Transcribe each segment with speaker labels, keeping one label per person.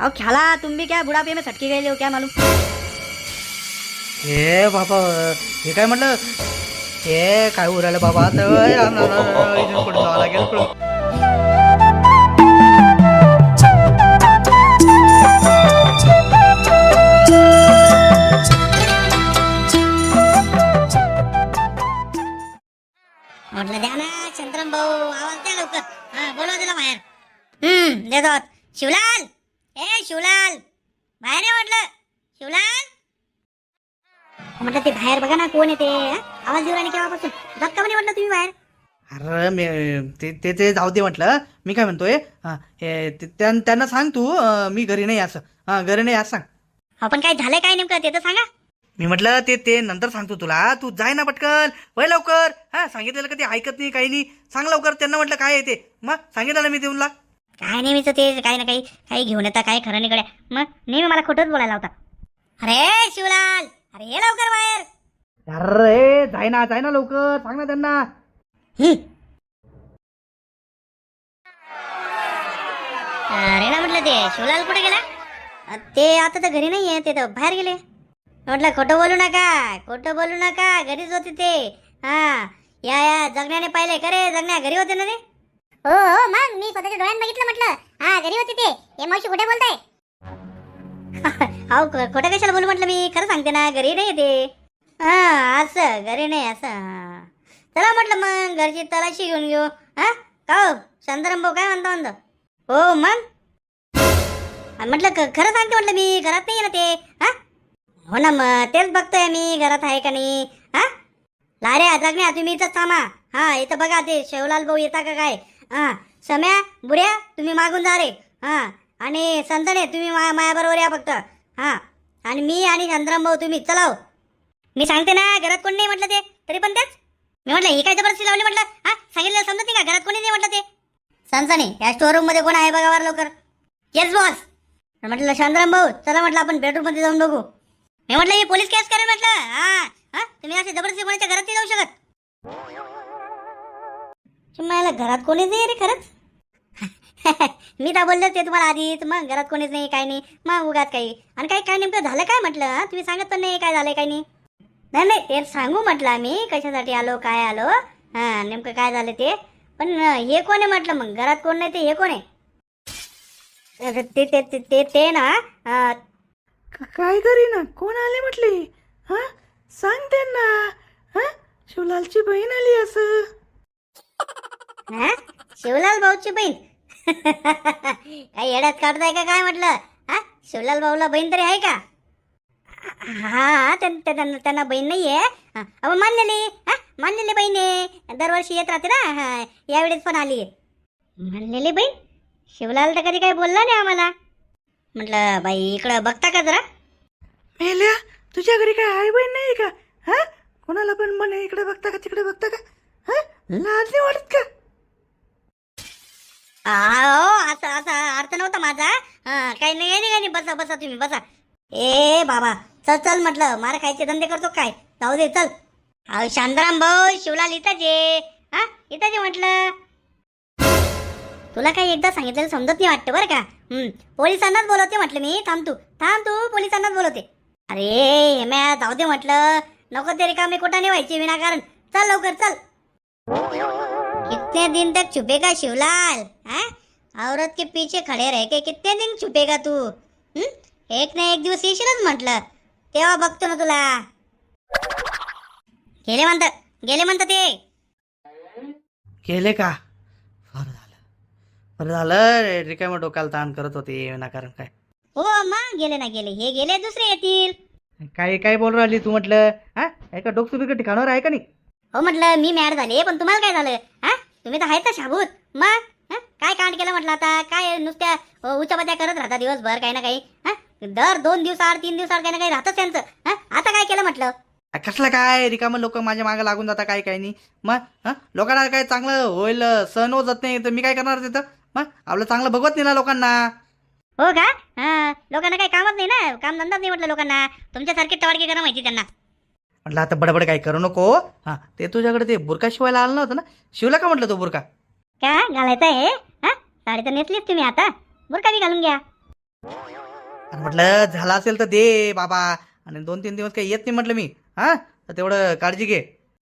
Speaker 1: अब ख्याला तुम भी क्या बुढ़ापे में सटके गए हो क्या मालूम।
Speaker 2: हे बाबा, हे काय म्हटलं, हे काय उरायलं बाबा, तर इथून पडून जावं लागेल पळून.
Speaker 1: म्हटलं द्या ना चंद्रम भाऊ, आवाज द्या लवकर. हा बोलवा त्याला बाहेर. देतो. शिवलाल, ए शिवलाल, बाहेर ये म्हटलं. शिवलाल म्हटलं ते बाहेर बघा ना कोण येते. आवाज देऊ राहिले केव्हापासून. धक्का म्हणे म्हटलं तुम्ही बाहेर.
Speaker 2: अरे मी ते जाऊ दे म्हटलं. मी काय म्हणतोय, त्यांना सांग तू मी घरी नाही असं. घरी नाही असं सांग.
Speaker 1: आपण काय झालंय काय नेमकं ते तर सांगा.
Speaker 2: मी म्हटलं ते नंतर सांगतो तुला. तू जाय ना पटकन, वय लवकर. सांगितलेलं का ते ऐकत नाही, काही नाही. सांग लवकर त्यांना. म्हटलं काय आहे ते, मग सांगितलं ना मी तुला.
Speaker 1: काय नेहमीच ते काही ना काही घेऊन येतात, काय खरं नाही गड्या. मग नेहमी मला खोटंच बोलायला होता. अरे शिवलाल, अरे ये लवकर बाहेर.
Speaker 2: अरे जाय ना लवकर, सांग ना त्यांना.
Speaker 1: अरे ना म्हटलं ते शिवलाल कुठे गेला. ते आता तर घरी नाहीये, ते तर बाहेर गेले. म्हटलं खोटं बोलू नका, घरीच होते ते. या जगण्याने पाहिले का रे, जगण्या घरी होते ना रे.
Speaker 3: हो हो, मग मी स्वतःच्या डोळ्यात बघितलं. म्हटलं घरी होते ते. हे मावशी कुठे बोलताय.
Speaker 1: अहो खोटं कशाला बोलू म्हटलं, मी खरं सांगते ना, घरी नाही येते. असं घरी नाही असं. चला म्हटलं मग घरची तलाशी घेऊन घेऊ. का हो शांताराम भाऊ, काय म्हणता. हो मग म्हटलं खरं सांगते म्हटलं, मी घरात नाही ना ते. हो ना, मग तेच बघतोय मी, घरात आहे का नाही. लारे जगण्या तुम्ही इथंच थांबा. इथं बघा ते शिवलाल भाऊ येता का काय. सम्या बुड्या तुम्ही मागून जा रे. आणि संतने तुम्ही मायाबरोबर या फक्त. आणि मी आणि चंद्रम भाऊ तुम्ही चलाव. मी सांगते ना घरात कोण नाही म्हटलं ते, तरी पण तेच मी म्हटलं ही काय जबरदस्ती लावली म्हटलं. सांगितलं समजत नाही का, घरात कोणी नाही म्हटलं ते. सनसनी या स्टोर रूम मध्ये कोण आहे बघा वर लवकर. Yes boss. म्हटलं चंद्रम भाऊ चला म्हटलं आपण बेडरूम मध्ये जाऊन बघू. मी म्हटलं मी पोलीस केस करेन म्हटलं. तुम्ही असे जबरदस्ती कोणाच्या घरात नाही जाऊ शकत. मला घरात कोणीच नाही रे खरंच. मी तर बोलले ते तुम्हाला आधीच. मग घरात कोणीच नाही, काही नाही. मग उगाच काही आणि काय नेमकं झालं काय म्हटलं. तुम्ही सांगत पण नाही काय झालंय, काही नाही. ते सांगू म्हटलं आम्ही कशासाठी आलो, काय आलो. नेमकं काय झालं ते. पण हे कोण आहे म्हटलं, मग घरात कोण नाही ते हे कोण आहे. ते ना
Speaker 2: काय करी ना, कोण आले म्हटले. सांग त्यांना. शिवलालची बहीण आली असं.
Speaker 1: शिवलाल भाऊची बहीण. काही येड्यात काढताय का काय म्हटलं. शिवलाल भाऊला बहीण तरी आहे का. त्यांना बहीण नाहीये. अहो मानलेली बहीण आहे. दरवर्षी येत राहते ना. यावेळेस पण आली आहे मानलेली बहीण. शिवलाल तर कधी काही बोलला नाही आम्हाला. म्हटलं बाई इकडं बघता का जरा.
Speaker 2: मेल्या, तुझ्या घरी काय आई बहीण नाही का. कोणाला पण म्हणे इकडे बघता का तिकडे बघता का. लाज नाही वाटत का.
Speaker 1: असं अर्थ नव्हता माझा. काही नाही. बसा तुम्ही बसा. ए बाबा चल म्हटलं, मार खायचे धंदे करतो काय. जाऊ दे चल. शांताराम भाऊ शिवलाल इथंच ये म्हटलं. तुला काही एकदा सांगितलं समजत नाही वाटतं बरं का. पोलिसांनाच बोलवते म्हटलं मी. थांब तू पोलिसांनाच बोलवते. अरे म्या जाऊ दे म्हटलं, नको ते रिकामे कोटाने व्हायचे विनाकारण. चल लवकर चल. कितने दिन तक छुपेगा शिवलाल. औरत के पीछे खड़े रह के कितने दिन छुपेगा तू. एक ना एक दिवस येशीलच म्हटलं, तेव्हा बघतो ना तुला. गेले म्हणतात ते.
Speaker 2: गेले का. बरं झालं रिकाम्या डोक्याला ताण करत होते विनाकारण. काय
Speaker 1: हो मग गेले हे गेले दुसरे येतील.
Speaker 2: काय बोल राहिली तू. म्हटलं का डोकं बिकट ठिकाणावर आहे का नाही.
Speaker 1: हो म्हटलं मी मॅड झाले, पण तुम्हाला काय झालं. तुम्ही तर आहेत ना शाबूत. मग काय कांड केलं म्हटलं. आता काय नुसत्या उचापत्या करत राहता दिवसभर काही ना काही. दर 2 दिवसाआड 3 दिवसाआड काही ना काही राहतच त्यांचं. आता काय केलं म्हटलं.
Speaker 2: कसलं काय रिकामं लोक माझ्या मागे लागून जातात काय नाही. मग लोकांना काय चांगलं होईल सण होत जात नाही तर मी काय करणार तिथं. मग आपलं चांगलं बघवत नाही ना लोकांना.
Speaker 1: हो का. लोकांना काही कामच नाही ना, काम धंदाच नाही म्हटलं लोकांना. तुमच्यासारखे टवाडके करा माहिती त्यांना.
Speaker 2: म्हटलं आता बडबड काय करू नको. ते तुझ्याकडे ते बुरका शिवायला आलं नव्हतं ना, शिवला का म्हटलं तो बुरका.
Speaker 1: का घालायचा आहे. साडी तर नेसलीच तुम्ही, आता बुरका बी घालून घ्या.
Speaker 2: आणि म्हटलं झालं असेल तर दे बाबा, आणि 2-3 दिवस काही येत नाही म्हटलं मी. हा, तर तेवढं काळजी घे.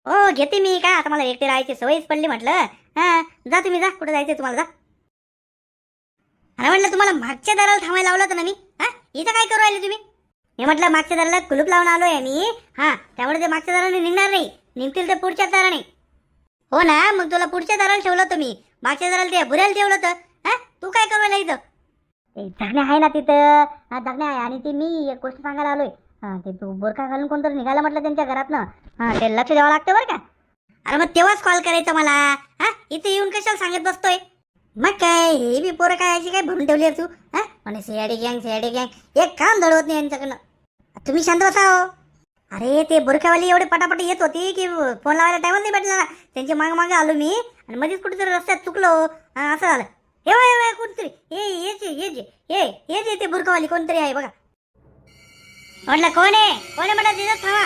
Speaker 1: हो घेते मी, काय आता मला एकटे राहायची सवयच पडली म्हटलं. हा जा तुम्ही, जा कुठे जायचं तुम्हाला, जा. अरे म्हटलं तुम्हाला मागच्या दाराला थांबायला लावलं होतं ना मी. हा इथं काय करू राहिले तुम्ही? मी म्हटलं मागच्या दाराला कुलूप लावून आलोय मी. हा त्यामुळे ते मागच्या दाराने निघणार नाही, निघतील ते पुढच्या दाराने. हो ना, मग तुला पुढच्या दाराला ठेवलं होतं मी, मागच्या दाराला ते भुऱ्याला ठेवलं होतं. हा तू काय करू राहिला इथं? ते जगण्या आहे ना तिथं. हा जगण्या आहे, आणि ते मी एक गोष्ट सांगायला आलोय. हा ते तू बोरखा घालून कोणतरी निघाला म्हटलं त्यांच्या घरातनं. हा ते लक्ष द्यावं लागतं बरं का. अरे मग तेव्हाच कॉल करायचा मला. हा इथे येऊन कशाला सांगत बसतोय? मग काय हे बी पोरं काय अशी काय भरून ठेवली तू? हा म्हणे सीआयडी गँग, एक काम दडवत नाही यांच्याकडनं. तुम्ही शांत बसा हो. अरे ते बुरखावाली एवढे पटापट येत होती की फोन लावायला टाइमच नाही भेटला ना. त्यांच्या मागे आलो मी, आणि मध्येच कुठेतरी रस्त्यात चुकलो. हा असं झालं. हे वय कुठतरी हे ते बुरखावाली कोणतरी आहे बघा. म्हटलं कोण आहे म्हटलं तिथं थांबा.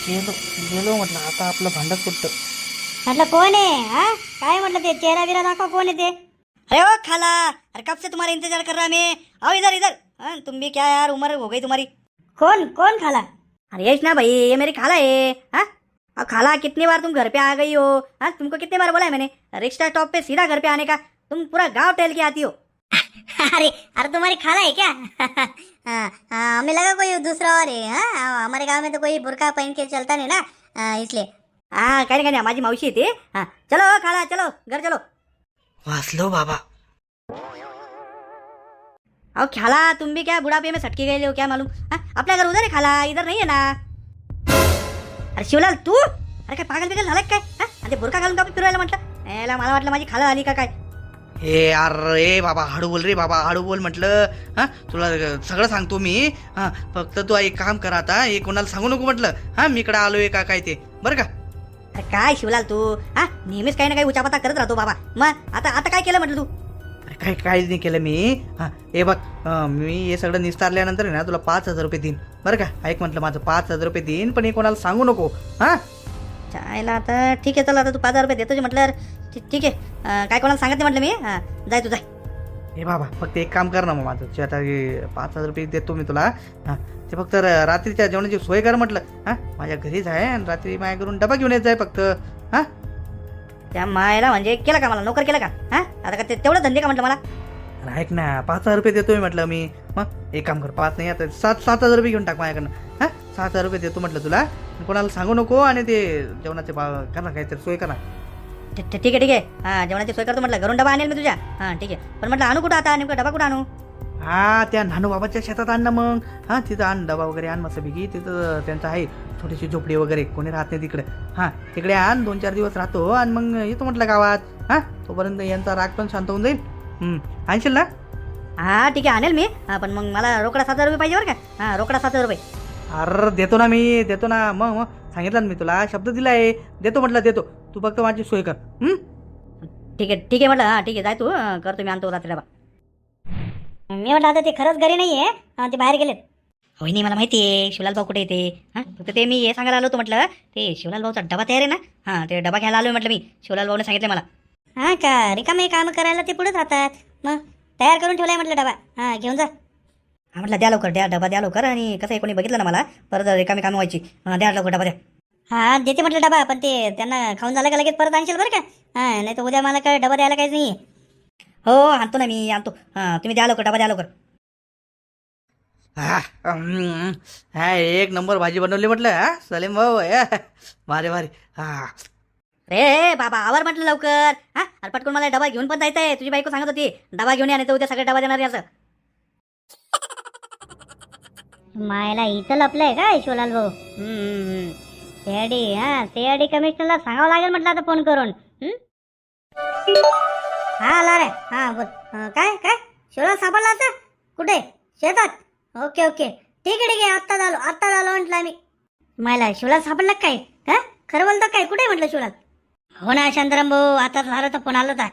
Speaker 2: गेलो म्हटलं, आता आपलं भांडत सुटतं.
Speaker 1: म्हटलं कोण आहे? हा काय म्हटलं ते चेहरा बिरा दाखवा, कोण आहे ते? अरे ओ खाला, अरे कब से तुम्हारा इंतजार कर रहा मैं. आओ इधर. तुम भी क्या यार, उम्र हो गई तुम्हारी. कौन खाला? अरे यश ना भाई, ये मेरी खाला है. हाँ अब खाला, कितनी बार तुम घर पे आ गई हो? हाँ तुमको कितनी बार बोला है मैंने, रिक्शा स्टॉप पे सीधा घर पे आने का. तुम पूरा गांव टहल के आती हो. अरे तुम्हारी खाला है क्या? हमें लगा कोई दूसरा और है. हाँ हमारे गांव में तो कोई बुरका पहन के चलता नहीं ना, इसलिए. हाँ काही नाही, माझी मावशी येते. हाँ चलो खाला, चलो घर चलो.
Speaker 2: वाचलो बाबा.
Speaker 1: अब खाला तुम भी क्या बुढ़ापे में सटके गए हो क्या मालूम. हाँ अपना घर उधर है खाला, इधर नहीं है ना. अरे शिवलाल तू, अरे काय पागल बिगल झाला काय? हा ते बुरका घालून का फिरवायला म्हटलं? याला मला वाटलं माझी खाला आली का काय.
Speaker 2: हे अरे बाबा, हळू बोल रे बाबा, हळू बोल म्हटलं. हा तुला सगळं सांगतो मी. हा फक्त तू एक काम कर आता, हे कोणाला सांगू नको म्हटलं. हा मी इकडे आलोय का काय ते, बरं का. अरे काय शिवलाल तू, हा नेहमीच काही ना काही उचापता करत राहतो बाबा. मग आता काय केलं म्हटलं तू? अरे काय काहीच नाही केलं मी. हा हे बघ, मी हे सगळं निस्तारल्यानंतर ना तुला 5,000 रुपये देईन, बरं का. ऐक म्हटलं, माझं 5,000 रुपये देईन, पण हे कोणाला सांगू नको. हा चायला आता ठीक आहे, चला आता तू 5,000 रुपये देतो म्हटलं. ठीक आहे, काय कोणाला सांगत नाही म्हटलं मी. हा जाय तू जाय. हे बाबा फक्त एक काम कर ना मग माझं, आता 5,000 रुपये देतो मी तुला. हां ते फक्त रात्रीच्या जेवणाची सोय कर म्हटलं. हां माझ्या घरीच आहे, आणि रात्री माया करून डबा घेऊन येत जाय फक्त. हां त्या मायला म्हणजे केलं का, मला नोकर केलं का? हां आता का ते तेवढं धंदे का म्हटलं मला. अरे ऐक ना, 5,000 रुपये देतोय म्हटलं मी. मग एक काम कर, 5 नाही आता 7,000 रुपये घेऊन टाक माझ्याकडनं. हां 7,000 रुपये देतो म्हटलं तुला, कोणाला सांगू नको. आणि ते जेवणाचे कर ना, काहीतरी सोय करा. ठीक आहे. हां जेवणाची सोय करतो म्हटलं, घरून डबा आणेल मी तुझ्या. हां ठीक आहे, पण म्हटलं आणू कुठं आता, नेमका डबा कुठं आणू? हां त्या नानू बाबाच्या शेतात आण ना मग. हां तिथं आण डबा वगैरे, आण मस्तपैकी. तिथं त्यांचं आहे छोटीशी झोपडी वगैरे, कोणी राहत नाही तिकडे. हां तिकडे आण, 2-4 दिवस राहतो, आणि मग येतो म्हटलं गावात. हां तोपर्यंत यांचा राग पण शांत होऊन जाईल. आणशील ना? हां ठीक आहे आणेल मी. हां पण मग मला रोकडा 7,000 रुपये पाहिजे बरं का. हां रोकडा 7,000 रुपये. अरे देतो ना मी, देतो ना. मग सांगितलं ना मी तुला, शब्द दिलाय, देतो म्हटलं देतो. तू फक्त माझी सोय कर. ठीक आहे म्हटलं. हां ठीक आहे, जाय तू, करतो मी, आणतो रात्री डबा. मी म्हटलं आता ते खरंच घरी नाही आहे, ते बाहेर गेलेत. होय नाही मला माहिती आहे शिवलाल भाऊ कुठे येते. हां फक्त ते मी हे सांगायला आलो होतो म्हटलं, ते शिवलाल भाऊचा डबा तयार आहे ना. हां ते डबा घ्यायला आलोय म्हटलं मी, शिवलाल भाऊने सांगितलं मला. हां का रिकामे काम करायला ते पुढेच राहतात. मग तयार करून ठेवलाय म्हटलं डबा. हां घेऊन जा. हां म्हटलं द्या लवकर, डबा द्या लवकर. आणि कसं आहे, कोणी बघितलं ना मला परत रिकामी कामं व्हायची. द्या लवकर डबा द्या. हां देते म्हटलं डबा, पण ते त्यांना खाऊन झालं का लगेच परत आणशील बरं का. हां नाही तर उद्या मला काय डबा द्यायला काहीच नाही. हो आणतो ना मी, आणतो. हां तुम्ही द्या लवकर, डबा द्या लवकर. हा एक नंबर भाजी बनवली म्हटलं. हा सलीम भाऊ भारी. हा रे बाबा आवर म्हटलं लवकर. हा अरे पटकन मला डबा घेऊन पण जायचं आहे. तुझी बायको सांगत होती डबा घेऊन या, नाही तर उद्या सगळे डबा देणार आहे असं. मायला इथं लपलंय का शिवलाल भाऊ? सीआयडी कमिशनरला सांगावं लागेल म्हटलं आता फोन करून. हा आला रे. हा बोल. काय शिवलाल सापडला आता? कुठे? शेतात? ओके ठीक आहे आत्ता झालो म्हटलं मी. मायला शिवलाल सापडला काय? हा खरं बोलतो काय? कुठे म्हटलं शिवलाल? हो ना शांताराम भाऊ, आता झालं तर फोन आला होता.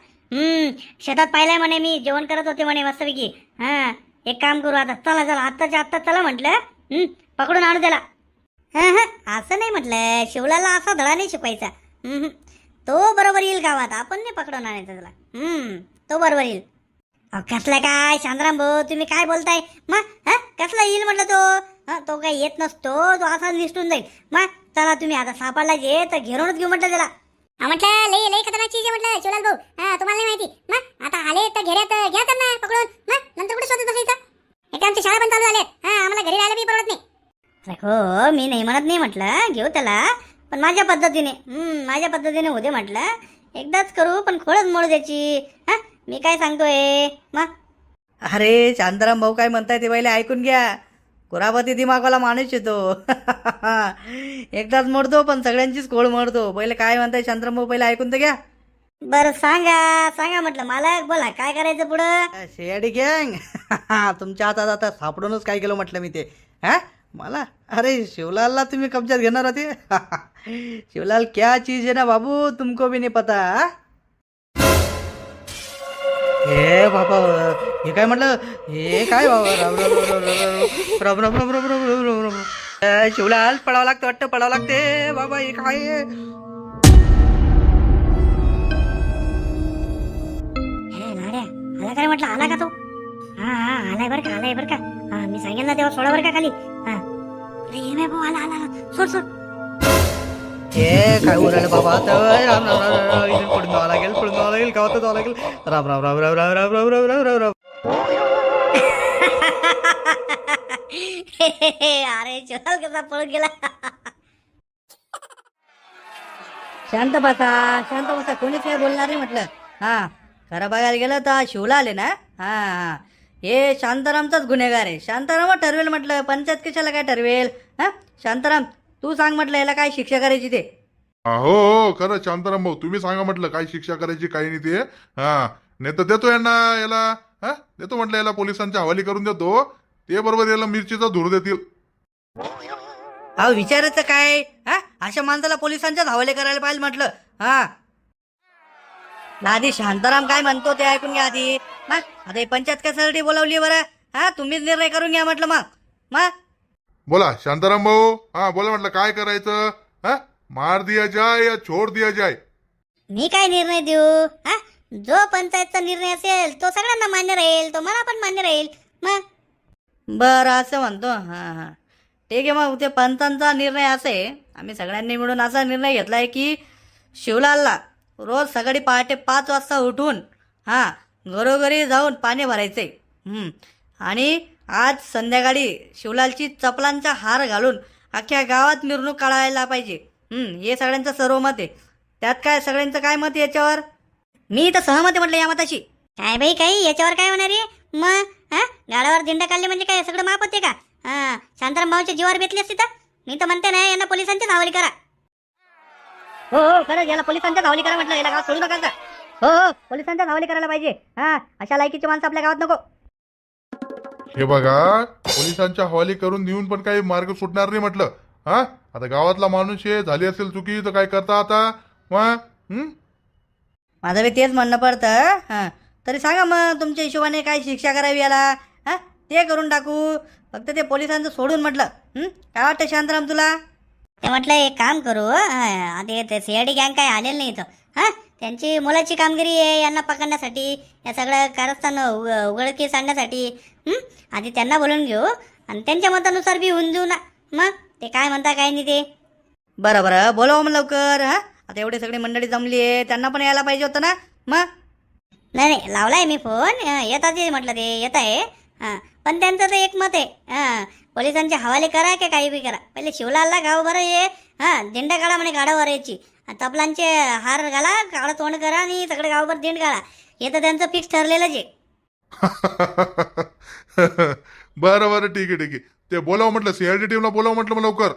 Speaker 2: शेतात पाहिलंय म्हणे मी, जेवण करत होते म्हणे मस्तपैकी. हां एक काम करू आता, चला आत्ताच्या आत्ता चला म्हटलं. पकडून आणू त्याला. हां असं नाही म्हटलं, शिवलाला असा धडा नाही शिकवायचा. तो बरोबर येईल गावात, आपण नाही पकडून आणायचा त्याला. तो बरोबर येईल.
Speaker 1: कसला काय शांताराम भाऊ तुम्ही काय बोलताय मग हा कसला येईल म्हटलं तो तो काही येत नसतो तो असाच निसटून जाईल मग चला तुम्ही आता सापडला जे तर घेरूनच घेऊ म्हटलं त्याला
Speaker 3: म्हटलं लई लई खतरनाक चीज आहे म्हटलं शिवलाल भाऊ. तुम्हाला नाही माहिती मग आता आले तर घेऱ्यात घ्या त्यांना पकडून मग नंतर कुठे शोधत बसायचं. एक आमची शाळा पण चालू झाली आम्हाला घरी राहायला बी परवडत नाही.
Speaker 1: अरे हो मी नाही म्हणत नाही म्हटलं घेऊ त्याला पण माझ्या पद्धतीने होते म्हटलं एकदाच करू पण खोडच मोडू द्यायची हा मी काय सांगतोय मग
Speaker 2: अरे शांताराम भाऊ काय म्हणताय ते पहिले ऐकून घ्या. कुरापती दिमागाला माणूस येतो. एकदाच मोडतो पण सगळ्यांचीच खोड मोडतो. पहिले काय म्हणताय शांताराम भाऊ पहिले ऐकून तर घ्या.
Speaker 1: बरं सांगा म्हटलं मला बोला काय करायचं पुढं.
Speaker 2: शेडी गँग तुमच्या हातात आता सापडूनच काय केलं म्हटलं मी ते हा मला अरे शिवलालला तुम्ही कब्जात घेणार होते. शिवलाल क्या चीज है ना बाबू तुमको भी नहीं पता. हे बाबा हे काय म्हटलं हे काय बाबा राम राम राम राम राम राम राम राम राम राम राम शिवलाल पडावं लागतं वाटतं पडावं लागते बाबा हे काय
Speaker 1: लाड्या आला काय म्हटलं आला का तो हा आलाय बरं का हा मी सांगेल ना तेव्हा सोडा बरं का खाली हा ये भाऊ आला सोड
Speaker 2: हे काय उरायला बाबा तर राम राम राम राम इथून पडून जावं लागेल गावात जावं लागेल राम राम राम राम राम राम राम राम राम राम राम.
Speaker 1: अरे चल कसा पळून गेला. शांत बसा कोणीच काय बोलणार नाही म्हटलं हा खरं बघायला गेलं तर शिवला आले ना हा हे शांतारामचाच गुन्हेगार आहे. शांताराम ठरवेल म्हटलं पंचायत कशाला काय ठरवेल हा शांताराम तू सांग म्हटलं याला काय शिक्षा करायची ते.
Speaker 4: हो खरं शांताराम भाऊ तुम्ही सांगा म्हटलं काय शिक्षा करायची काही नाही ते नाही तर देतो यांना याला देतो म्हटलं याला पोलिसांच्या हवाली करून देतो ते बरोबर याला मिरचीचा धूर देतील.
Speaker 2: अहो विचारायचं काय हा अशा माणसाला पोलिसांच्याच हवाले करायला पाहिजे म्हटलं हा. आधी शांताराम काय म्हणतो ते ऐकून घ्या आधी मग आता ही पंचायत कशासाठी बोलावली बरं हा तुम्हीच निर्णय करून घ्या म्हटलं मग
Speaker 4: बोला शांताराम भाऊ बोला म्हटलं काय करायचं मार दिया जाय या छोड दिया जाय.
Speaker 1: मी काय निर्णय देऊ हा जो पंचायतचा निर्णय असेल तो सगळ्यांना मान्य राहील तो मला पण मान्य राहील मग
Speaker 2: बरं असं म्हणतो हा ठीक आहे. मग ते पंचांचा निर्णय असा आहे आम्ही सगळ्यांनी मिळून असा निर्णय घेतलाय की शिवलालला रोज सकाळी पहाटे 5 वाजता उठून घरोघरी जाऊन पाणी भरायचे आणि आज संध्याकाळी शिवलालची चपलांचा हार घालून अख्ख्या गावात मिरवणूक काढायला पाहिजे. हे सगळ्यांचं सर्व मत आहे. त्यात काय सगळ्यांचं काय मत याच्यावर.
Speaker 1: मी तर सहमत आहे म्हटलं या मताशी. काय बाई काही याच्यावर काय होणार आहे मग गाडावर दिंडा काढले म्हणजे काय सगळं माप होते का शांताराम भाऊच्या जीवावर बेतली असती तर मी तर म्हणते ना यांना पोलिसांच्याच हवाली करा. हो खरं याला पोलिसांच्याच हवाली करा म्हटलं याला गाव सोडू नका. हो पोलिसांच्याच हवाली करायला पाहिजे अशा लायकीचे माणसं आपल्या गावात नको.
Speaker 4: हे बघा पोलिसांच्या हवाली करून देऊन पण काही मार्ग सुटणार नाही म्हटलं आता गावातला माणूस आहे झाली असेल चुकी तर काय करता आता मग
Speaker 2: माझं बी तेच म्हणणं पडतं तरी सांगा मग तुमच्या हिशोबाने काय शिक्षा करावी याला ते करून टाकू. फक्त ते पोलिसांचं सोडून म्हटलं काय वाटतं शांताराम तुला. ते म्हटलं एक काम करू आता ते सीआयडी गँग काय आलेलं नाही इथं त्यांची मुलाची कामगिरी आहे यांना पकडण्यासाठी या सगळं कारस्थान उघडकीस आणण्यासाठी आधी त्यांना बोलून घेऊ आणि त्यांच्या मतानुसार बी होऊन देऊ ना. मग ते काय म्हणता काय नाही ते. बरं बोलावं मग लवकर आता एवढी सगळी मंडळी जमली आहे त्यांना पण यायला पाहिजे होतं ना. मग नाही लावलाय मी फोन येतात म्हटलं ते येत आहे पण त्यांचं तर एक मत आहे पोलिसांचे हवाले करा की काही बी करा पहिले शिवलालला गाव बरं ये दिंडा काढा म्हणे गाडावर यायची तपलांचे हार घाला काळं तोंड करा आणि सगळे गावभर दिंड काढा हे तर त्यांचं फिक्स ठरलेलंच आहे.
Speaker 4: बरं ठीक आहे ते बोलावं म्हटलं सीआयडी टीमला बोलावं म्हटलं मग लवकर.